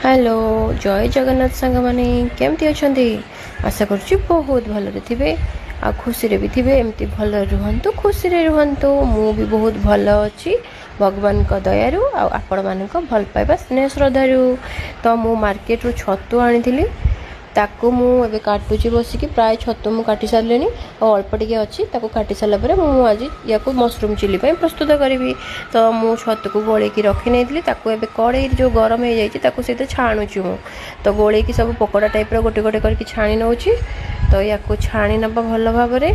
Hello जय जगन्नाथ सांग माने केमती अछंती आशा करुच्ची बहुत भलरे थिबे आ खुशी रे भी थिबे एमती भल रुहंतु खुशी रे रुहंतु मु भी बहुत भल अछि भगवान का दयारु आ आपण मानक भल पाइबा स्नेह श्रद्धारु तो मु मार्केट रु छतु आनिथिली ताकू मु एबे काटुची बसिकी प्राय छतु मु काटी सारलेनी और अल्प टिके अछि ताकू काटी सारला परे मु आज याकू मशरूम चिली पय प्रस्तुत करिवि तो मु छतु को गोळे की रखि नेथिली ताकू एबे कड़ाई जो गरम हे जाईची ताकू सेते छाणुची मु तो गोळे की सब पकोड़ा टाइप रो गोटे गोटे करके छाणी नउची तो याकू छाणी नबा भल भाबरे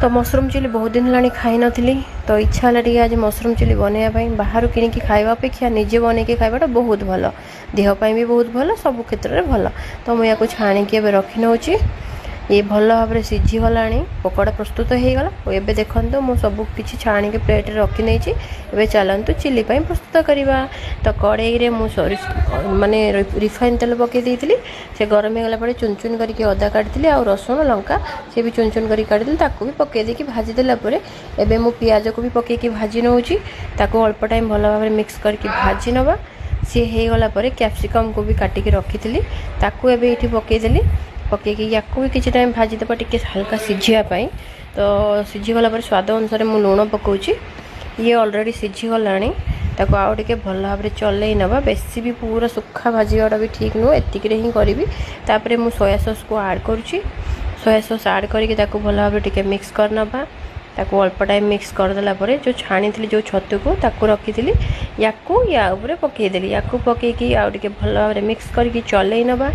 तो मशरूम चिली बहुत दिन लानी खाई नथिली तो इच्छा टी आज मशरूम चिली बनवाई बाहर किଣିकी खाଇବା अपेक्षा निजे बनैकी खाइबाटा बहुत भल देह ପାଇଁ भी बहुत भल सब क्षेत्र में भल तो मुझे या छाणिकी रखी नौची ये भल भाव में सीझी गला पकोड़ा प्रस्तुत हो गला और एबे देखंतु मु सब किछि छाणिकी प्लेट रे रखी नेछि एबे चलंतु चिली ପାଇଁ प्रस्तुत करिवा तो कड़ाई रे मु सॉरी माने रिफाइन तेल पके देइतिली से गरम हो गला परे चुन चुन करके अदा काटितिली और रसुन लंका से भी चुन चुन करके काटितिली ताकू भी पके देकी भाजी देला परे एबे मु प्याज को भी पके की भाजी नउची ताकू अल्प टाइम भल भाव में मिक्स करके भाजी नबा सी हो गला परे कैप्सिकम को भी काटिकी रखितिली ताकू एबे एठी पके देली पकईकि या भी किसी टाइम भाजी देवा टी हल्का सीझापी तो सीझीगला स्वाद अनुसार मु लुण पकाउची ये ऑलरेडी सीझीगला ताको आउ टे भल भाव में चलई नवा बेसी भी पूरा सुखा भाजीवाटा भी ठीक नुह एतिक ही करी तापर मु सोया सॉस को ऐड करुच्ची सोया सॉस ऐड करके भल भाव में मिक्स करनबा ताको अल्प टाइम मिक्स करदेला जो छाणी थी जो छतु को ताको रखी या पकईदेली या पकईकि आउ टे भल भाव में मिक्स करके चलई नबा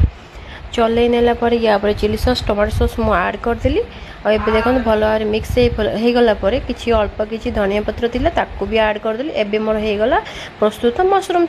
चलई नेला पर या चिली सॉस टमाटो सॉस मु ऐड करदेली और एबे देखो भल भाव मिक्स हो गला किछि अल्प किछि धनिया पत्र थिला ताको भी ऐड करदेली एबे मोर हो गला प्रस्तुत मशरूम।